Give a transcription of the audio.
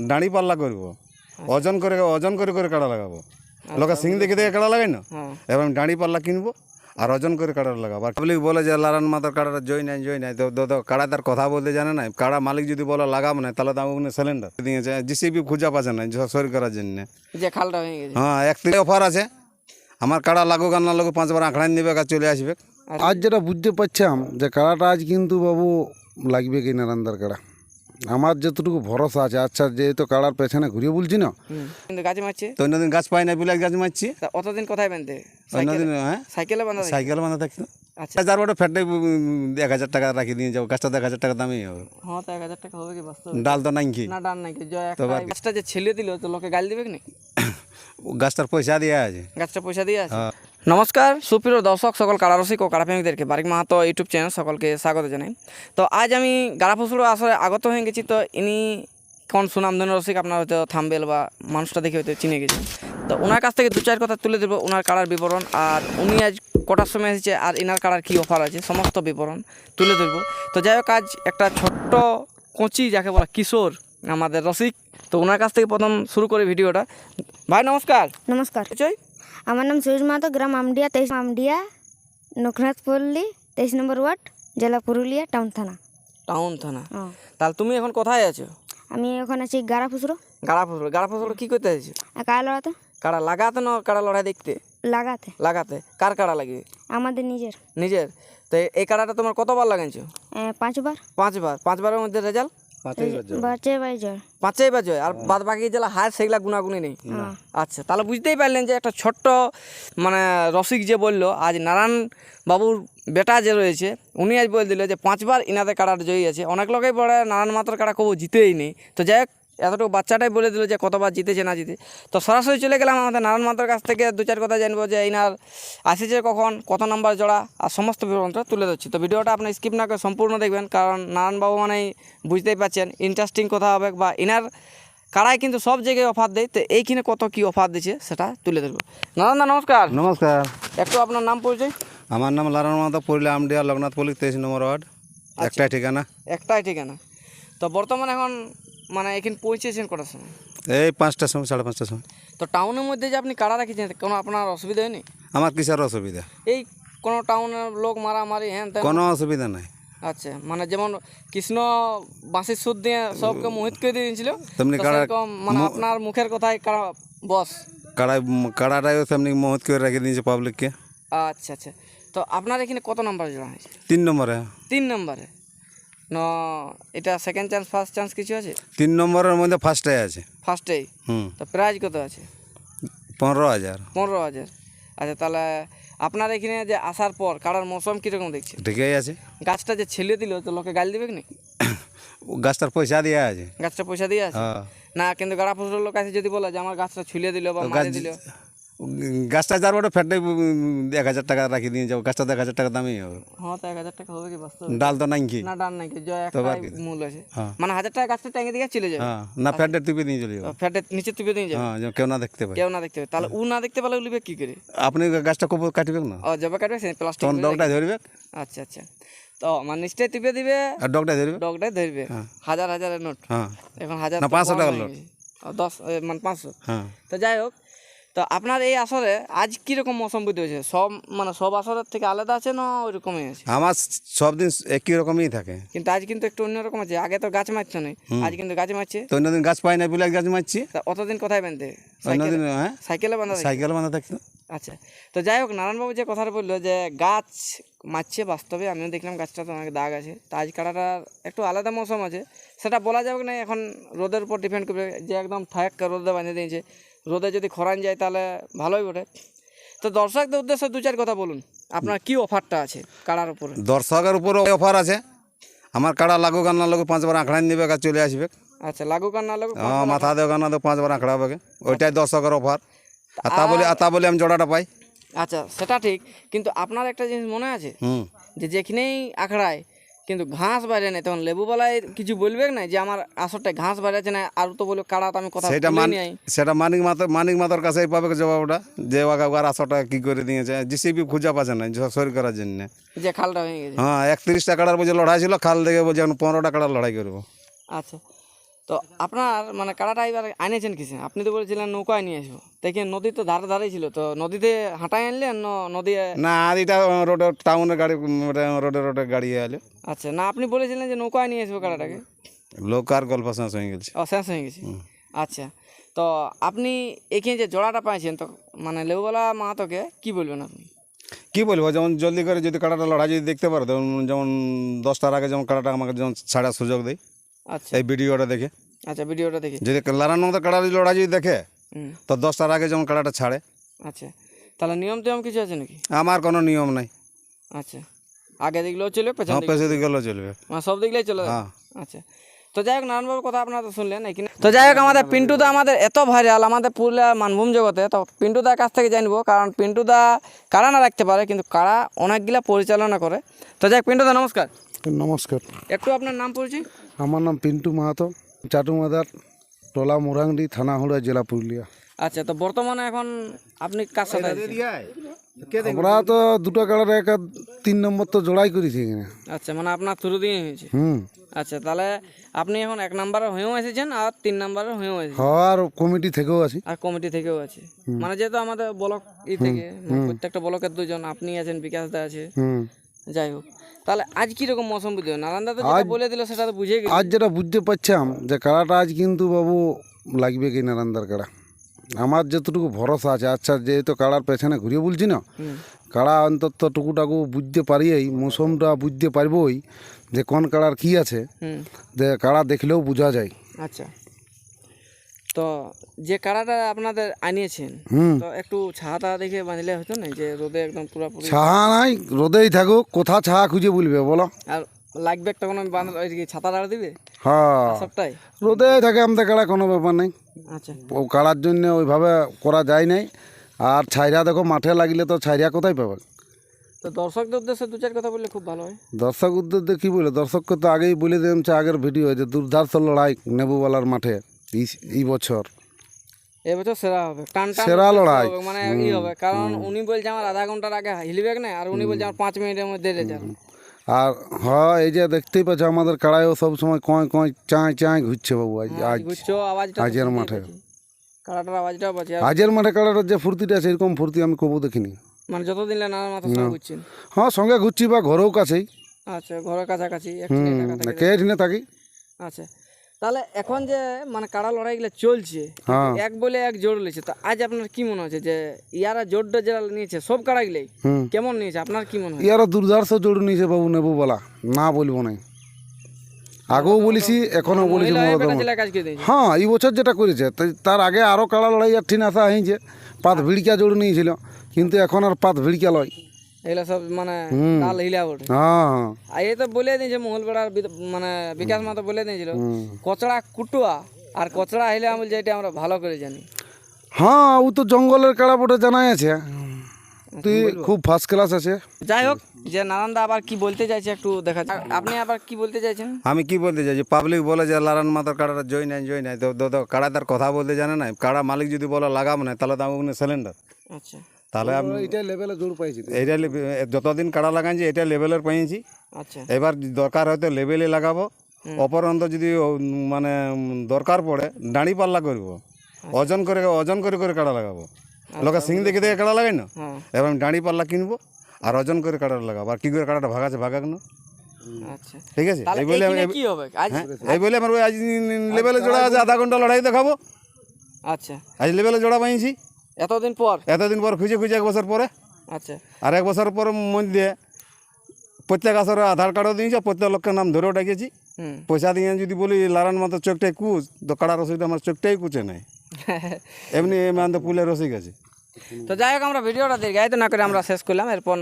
দাঁড়ি পাল্লা করব, ওজন করে করে কাড়া লাগাবো। লোকে সিং দেখে দেখে কাড়া লাগাই না, এবার আমি দাঁড়ি পাল্লা কিনবো আর ওজন করে কাড়া লাগাবো। আর পাবলিক বলে যে লারান মাতার কাড়াটা জয় নাই, তো কাড়া তার কথা বলতে জানে না। কাড়া মালিক যদি বলে লাগাবো না, তাহলে তো আমি সিলিন্ডার দিয়েছে, জিসিবি খুঁজা পাচ্ছে না সরি করার জন্য। যে খালটা হয়ে গেছে। হ্যাঁ, 1 অফার আছে। আমার কাড়া লাগুক আর না লাগুক 5 বার আঁকড়াই নেবে আর চলে আসবে। আজ যেটা বুঝতে পারছিলাম যে কাড়াটা আজ কিন্তু বাবু লাগবে কি নারান্দার কাড়া, আমার যতটুকু ভরসা আছে। আচ্ছা, যেহেতু কাড়ার পেছনে ঘুরিয়ে বলছি না, কিন্তু গাছে মারছে তো অন্যদিন গাছ পাই না বলে গাছ মারছি। তা অতদিন কোথায় বাঁধতে? অন্যদিন হ্যাঁ সাইকেলে বাঁধা থাকে? সাইকেল বাঁধা থাকতো। আচ্ছা, যার বড় ফ্যাটে 1000 টাকা রাখি দিয়ে যাবো, গাছটা 1000 টাকা দামই হবে। হ্যাঁ, তো 1000 টাকা হবে কি বাস্তব? ডাল তো নাই কি না, ডান নাকি জয় একটা গাছটা যে ছেলে দিল, তো লোকে গাল দিবে কি? গাছটার পয়সা দিয়ে আছে, গাছটা পয়সা দিয়ে আছে। নমস্কার সুপ্রিয় দর্শক, সকল কারারসিক ও কারাপ্রেমিকদেরকে বারিক মাহাতো ইউটিউব চ্যানেল সকলকে স্বাগত জানাই। তো আজ আমি গাড়াফসুড়ো আসলে আগত হয়ে গেছি। তো ইনি কোন সুনামধন্য রসিক, আপনার হয়তো থাম্বেল বা মানুষটা দেখে হয়তো চিনে গেছেন। তো ওনার কাছ থেকে 2-4 কথা তুলে দেবো, ওনার কাড়ার বিবরণ, আর উনি আজ কটার সময় এসেছে আর ইনার কাড়ার কী অফার আছে সমস্ত বিবরণ তুলে ধরবো। তো যাই হোক, আজ একটা ছোট্ট কচি যাকে বলা কিশোর আমাদের রসিক, তো ওনার কাছ থেকে প্রথম শুরু করে ভিডিওটা। ভাই নমস্কার। নমস্কার, চই আমার নাম সুরজ মাহাতো, গ্রাম আমডিয়া, 23 আমডিয়া, নকনাথপল্লী, 23 নম্বর ওয়ার্ড, জেলা পুরুলিয়া, টাউন থানা। টাউন থানা। হ্যাঁ, তাহলে তুমি এখন কোথায় আছো? আমি এখন আছি গাড়াফুসরো। গাড়া ফসল কি করতে আছো? কাড়া লড়াতে। কাড়া লাগাতে না কাড়া লড়াই দেখতে? লাগাতে। লাগাতে। কার কাড়া লাগবে? আমাদের নিজের। নিজের। তো এই কাড়াটা তোমার কতবার লাগাইছো? 5 বার। 5 বার। 5 বারের মধ্যে রেজাল্ট বাচ্চা বাই জয়। 5ই বাজে, আর বাদ বাকি যেগুলো হার সেগুলা গুনাগুনি নেই। আচ্ছা, তাহলে বুঝতেই পারলেন যে একটা ছোট্ট মানে রসিক যে বললো, আজ নারায়ণ বাবুর বেটা যে রয়েছে উনি আজ বলে দিল যে 5 বার ইনাদের কাড়ার জয়ী আছে। অনেক লোকেই পড়ে নারায়ণ মাত্র কাড়া কবু জিতেই নেই। তো যাই হোক, এতটুকু বাচ্চাটাই বলে দিল যে কতবার জিতেছে না জিতে। তো সরাসরি চলে গেলাম আমাদের নারায়ণ মাত্রার কাছ থেকে 2-4 কথা জানবো যে ইনার আসেছে কখন, কত নাম্বার জোড়া, আর সমস্ত বিবরণটা তুলে ধরছি। তো ভিডিওটা আপনি স্কিপ না করে সম্পূর্ণ দেখবেন, কারণ নারায়ণবাবু মানেই বুঝতেই পারছেন ইন্টারেস্টিং কথা হবে। বা ইনার কাড়ায় কিন্তু সব জায়গায় অফার দেয়, তো এইখানে কত কী অফার দিচ্ছে সেটা তুলে ধরবো। নারায়ণদা নমস্কার। নমস্কার। একটু আপনার নাম পরিচয়। আমার নাম লারান মাহাতো, পুরুলিয়া আমডিয়া, লগ্নাথপল্লী, 23 নম্বর ওয়ার্ড, একটাই ঠিকানা। একটাই ঠিকানা। তো বর্তমানে এখন মানে এখানে পৌঁছেছেন কটার সময়? এই 5টার সময়, 5:30টার সময়। তো টাউনের মধ্যে যে আপনি কাড়া রাখিছেন, কোনো আপনার অসুবিধা হয়নি? আমার কিসের অসুবিধা? এই কোনো টাউনের লোক মারামারি হ্যান ত্যান? কোনো অসুবিধা নাই। আচ্ছা, মানে যেমন কৃষ্ণ বাঁশির সুদ দিয়ে সবকে মোহিত করে দিয়ে দিয়েছিল, তেমনি তো কাড়া সেরকম মানে আপনার মুখের কথাই কাড়া বস। কাড়াটাইও তেমনি মহৎ করে রেখে দিয়েছে পাবলিককে। আচ্ছা আচ্ছা, তো আপনার এখানে কত নাম্বার জোড়া হয়েছে? 3 নম্বরে। 3 নম্বরে। না, এটা সেকেন্ড চান্স ফার্স্ট চান্স কিছু আছে? 3 নম্বরের মধ্যে ফার্স্টটাই আছে। ফার্স্টেই। তো প্রাইজ কত আছে? 15,000। 15,000। আচ্ছা, তাহলে আপনার এখানে যে আসার পর কাড়ার মৌসুম কীরকম দেখছে? ঠিকই আছে। গাছটা যে ছেলে দিল, তো লোকে গাল দিবে কি? গাছটার পয়সা দিয়ে আছে। গাছটা পয়সা দিয়ে আছে হ্যাঁ। না, কিন্তু গাড়া ফসলের লোক আছে যদি বলে যে আমার গাছটা ছুলে দিল বা মারি দিল, গাছটা যার বড় ফ্যাটে 1000 টাকা রাখি দিয়ে যাবো, গাছটা 1000 টাকা দামই হবে। হ্যাঁ, তো 1000 টাকা হবে কি বাস্তব? ডাল তো নাই কি না, ডান নাকি জয় একটাই মূল আছে। মানে 1000 টাকা গাছটা ট্যাঙ্গে দিয়ে চলে যাবে। হ্যাঁ, না ফ্যাটে টিপে দিয়ে চলে যাবো। ফ্যাটের নিচে তুলে দিয়ে যাবে। হ্যাঁ, যেন কেউ না দেখতে পায়। কেউ না দেখতে পাবে। তাহলে ও না দেখতে পেলে উলিবে কি করে? আপনি গাছটা কবে কাটবেন না, ও জবে কাটবে সে প্লাস্টিক। তখন ডগটা ধরবে। আচ্ছা আচ্ছা, তো মানে নিচটাই টিপে দিবে আর ডগটা ধরবে। ডগটাই ধরবে। হাজার হাজারের নোট। হ্যাঁ, এখন 1000 না 500 টাকার নোট। 10 মানে 500। হ্যাঁ। তো যাই হোক, তো আপনার এই আসরে আজ কীরকম মৌসুম বুদ্ধি হয়েছে? সব মানে সব আসরের থেকে আলাদা আছে না ওই রকমই আছে? আমার সব দিন একই রকমই থাকে, কিন্তু আজ কিন্তু একটু অন্যরকম আছে। আগে তো গাছ মারছো না, আজ কিন্তু গাছ মারছে। তো অন্যদিন গাছ পাই না বলে গাছ মারছি। তা অতদিন কোথায় বাঁধতে? অন্যদিন হ্যাঁ সাইকেলে বাঁধা থাকে? সাইকেল বাঁধা থাকতো। আচ্ছা, তো যাই হোক, নারায়ণবাবু যে কথাটা বললো যে গাছ মারছে, বাস্তবে আমিও দেখলাম গাছটা তো অনেক দাগ আছে। তো আজ কাটাটার একটু আলাদা মৌসুম আছে, সেটা বলা যাবে না। এখন রোদের উপর ডিপেন্ড করবে, যে একদম ঠাক রোদে বাঁধে দিয়েছে, রোদে যদি খরান যায় তাহলে ভালোই বটে। তো দর্শকদের উদ্দেশ্যে 2-4 কথা বলুন, আপনার কি অফারটা আছে কাড়ার উপরে? দর্শকের উপরও অফার আছে। আমার কাড়া লাগুক আর না লাগুক 5 বার আঁকড়াই নেবে আর চলে আসবে। আচ্ছা, লাগুক আর না লাগুক? হ্যাঁ, মাথা দেওয়া না দেবো 5 বার আঁকড়া হবে, ওইটাই দর্শকের অফার। আর তা বলে আমি জোড়াটা পাই। আচ্ছা, সেটা ঠিক, কিন্তু আপনার একটা জিনিস মনে আছে যে যেখানেই আখড়ায় কিন্তু ঘাস বাইরে নেই, তখন লেবুবালায় কিছু বলবে না যে আমার আসরটা ঘাস বাইরে আছে না, আর তো বলবে কাড়া তো আমি কথা সেটা মানিক মাতার কাছেই পাবে জবাবটা, যে ওর আসরটা কি করে দিয়েছে। জিসিবি খুঁজা পাচ্ছে না সরি করার জন্য, যে খালটা হয়ে গেছে। হ্যাঁ, 31টা কাড়ার বলছে লড়াই ছিল, খাল দেখে বলছে এখন 15টা কাড়ার লড়াই করবো। আচ্ছা, তো আপনার মানে কাড়াটা এবার আনিয়েছেন কিসে? আপনি তো বলেছিলেন নৌকায় নিয়ে আসবো, দেখে নদী তো ধারে ধারেই ছিল, তো নদীতে হাঁটাই আনলেন না নদী? না আদিটা রোডে টাউনের গাড়ি রোডে রোডে গাড়ি এলো। আচ্ছা, না আপনি বলেছিলেন যে নৌকায় নিয়ে আসবো কাড়াটাকে। লোক আর গল্প শেষ হয়ে গেছে। ও, শেষ হয়ে গেছে। আচ্ছা, তো আপনি এখানে যে জোড়াটা পাইছেন, তো মানে লেবুবালা মাহাতোকে কি বলবেন আপনি? কি বলবো, যেমন জলদি করে যদি কাটাটা লড়াই যদি দেখতে পারো, যেমন 10টার আগে যেমন কাটাটা আমাকে যেমন ছাড়ার সুযোগ দেয় আচ্ছা এই ভিডিওটা দেখে। আচ্ছা, ভিডিওটা দেখি। যদি লারান মতো কাটা লড়াই যদি দেখে হুম, তো 10টার আগে যেমন কাটাটা ছাড়ে। আচ্ছা, তাহলে নিয়ম টিয়ম কিছু আছে নাকি? আমার কোনো নিয়ম নাই। আচ্ছা, আগে দেখলেও চলবে, পেছন আমার পেছনে দিকে গেলেও চলবে। মানে সব দেখলেই চলে যাবে? হ্যাঁ। আচ্ছা, তো যাই হোক, নারায়ণবাবুর কথা আপনারা তো শুনলেন এখানে। তো যাই হোক, আমাদের পিন্টুদা আমাদের এত ভাইরাল আমাদের পুরুলিয়া মানভূম জগতে, তো পিন্টুদার কাছ থেকে জানবো, কারণ পিন্টুদা কারা না রাখতে পারে কিন্তু কারা অনেকগুলা পরিচালনা করে। তো যাই হোক, পিন্টুদা নমস্কার। নমস্কার, একটু আপনার নাম পরিচয়। আমার নাম পিন্টু মাহাতো, চাটুমাদার, টোলা মুরাংডি, থানা হুড়া, জেলা পুরুলিয়া। আচ্ছা, তো বর্তমানে এখন আপনি কার সাথে আছেন? আমরা তো দুটো কালার 1 আর 3 নম্বর তো জোড়াই করেছি এখানে। আচ্ছা, মানে আপনার থ্রু দিয়ে হয়েছে। হুম, আচ্ছা, তাহলে আপনি এখন 1 নাম্বারে হয়েও এসেছেন আর 3 নাম্বারে হয়েও এসেছেন, আর কমিটি থেকেও আছি। আর কমিটি থেকেও আছে। মানে যেহেতু আমাদের ব্লক থেকে প্রত্যেকটা ব্লকের 2 জন, আপনি আছেন, বিকাশ দা আছে। হুম, যাই হোক, তাহলে আজ কিরকম মৌসুম বুঝতে হবে? নারায়ণদা তো যেটা বলে দিল সেটা তো বুঝে গেছি। আজ যেটা বুঝতে পারছিলাম যে কাড়াটা আজ কিন্তু বাবু লাগবে কি নারান্দার কাড়া, আমার যতটুকু ভরসা আছে। আচ্ছা, যেহেতু কাড়ার পেছনে ঘুরিয়ে বলছি না, কাড়া অন্তত টুকুটাকু বুঝতে পারিয়েই, মৌসুমটা বুঝতে পারবই যে কোন কাড়ার কি আছে, হুম, যে কাড়া দেখলেও বোঝা যায়। আচ্ছা, তো যে কাড়াটা আপনাদের আনিয়েছেন, হুম, তো একটু ছাতা দেখে বাঁধলে হতো না, যে রোদে একদম পুরোপুরি। ছাহা নাই, রোদেই থাকুক, কোথা ছাহা খুঁজে বলবে বলো? আর লাগবে তখন আমি বাঁধ ওই দিকে ছাতা দাঁড়া দিবে হ্যাঁ, সবটাই। রোদেই থাকে আমাদের কাড়া, কোনো ব্যাপার নেই। আচ্ছা, ও কাড়ার জন্য ওইভাবে করা যায় নাই। আর ছাইরা দেখো মাঠে লাগিলে তো ছাইরা কোথায় পাবে? তো দর্শকদের উদ্দেশ্যে 2-4 কথা বললে খুব ভালো হয়। দর্শক উদ্দেশ্যে কী বলে, দর্শককে তো আগেই বলে দিয়েছে আগের ভিডিও, যে দুর্ধর্ষ লড়াই নেবুওয়ালার মাঠে এই বছর এবছর সেরা হবে, টান টান সেরা লড়াই। হবে, মানে ই হবে, কারণ উনি বলছে আমার আধা ঘন্টার আগে হিলবে না, আর উনি বলছে আমার 5 মিনিটের মধ্যে রেজাল্ট। আর হ্যাঁ, এই যে দেখতেই পাচ্ছ আমাদের কাড়াইও সবসময় কয় কয় চাঁয় চাঁয় ঘুরছে বাবু। আজ বুঝছো আওয়াজটা? আজের মাঠে, কাড়াটার আওয়াজটাও পাচ্ছি। আজের মাঠে কাড়াটার যে ফুর্তিটা আছে, এরকম ফুর্তি আমি কবু দেখিনি। মানে যতদিন নানার মাথা সঙ্গে ঘুরছেন। হ্যাঁ, সঙ্গে ঘুরছি বা ঘরেও কাছেই, আচ্ছা, ঘরের কাছাকাছি একটু এলাকা থেকে। কে ঠিনে থাকি। আচ্ছা, তাহলে এখন যে মানে কাড়া লড়াইগুলো চলছে, হ্যাঁ, এক বলে এক জোর নিয়েছে, তো আজ আপনার কি মনে হচ্ছে যে ইয়ারা জোরটা যারা নিয়েছে সব কাড়াগুলাই হুম, কেমন নিয়েছে আপনার কি মনে হয়? ইয়ারা দুর্ধর্ষ জোর নিয়েছে বাবু, নেবু বলা না বলবো নাই, আগেও বলেছি এখনো বলেছি। বেটা জেলায় কাজ করে দিয়েছে। হ্যাঁ, এই বছর যেটা করেছে তার আগে আরও কাড়া লড়াই আর ঠিন আসা হয়েছে, পাত ভিড়িকা জোর নিয়েছিল, কিন্তু এখন আর পাত ভিড়িকা লয়। এগুলা সব মানে ডাল হিলা ওঠে। হ্যাঁ, আর এই তো বলে দিয়েছে মহলপাড়ার মানে বিকাশ মাতা বলে দিয়েছিল, কচড়া কুটুয়া আর কচড়া হিলা বলছে, এটা আমরা ভালো করে জানি। হ্যাঁ, ও তো জঙ্গলের কাড়া বটে, জানাই আছে, তুই খুব ফার্স্ট ক্লাস আছে। যাই হোক, যে নারায়ণদা আবার কি বলতে চাইছে একটু দেখা যাক। আপনি আবার কি বলতে চাইছেন? আমি কি বলতে চাই, যে পাবলিক বলে যে লারান মাতার কাড়াটা জয় নাই, তো কাড়া তার কথা বলতে জানে না। কাড়া মালিক যদি বলে লাগাবো না, তাহলে তো আমি সিলিন্ডার। আচ্ছা তাহলে আমি এটা লেভেলে জোর পাইছি, এইটা যতদিন কাড়া লাগাইছি এটা লেভেলের পেয়েছি। আচ্ছা, এবার দরকার হয়তো লেভেলে লাগাবো, অপরন্ত যদি মানে দরকার পড়ে দাঁড়ি পাল্লা করবো, ওজন করে করে কাড়া লাগাবো। লোকে সিং দেখে দেখে কাড়া লাগাই না, হ্যাঁ, এবার আমি দাঁড়ি পাল্লা কিনবো আর ওজন করে কাড়া লাগাবো। আর কি করে কাড়াটা ভাগাছে ভাগাক না, আচ্ছা। ঠিক আছে? তাহলে এই বলে এইখানে কি হবে আজ? এই বলে আমার আজ লেভেলে জোড়া আছে, আধা ঘন্টা লড়াই দেখাবো। আচ্ছা, আজ লেভেলে জোড়া পাইছি এতদিন পর। এতদিন পর, খুঁজে 1 বছর পরে। আচ্ছা, আর 1 বছর পর মধ্যে প্রত্যেক আসরে আধার কার্ডও দিয়েছে, প্রত্যেক লোকের নাম ধরেও ডেকেছি। হুম। পয়সা দিয়ে যদি বলি লারান মাত্র চোখটাই কুচ, তো কাড়ার রসিদ আমার চোখটাই কুচে নাই, এমনি মানে পুলের রসিক আছে। তো যাই হোক, আমরা ভিডিওটা দীর্ঘায়িত না করে আমরা শেষ করলাম। এরপর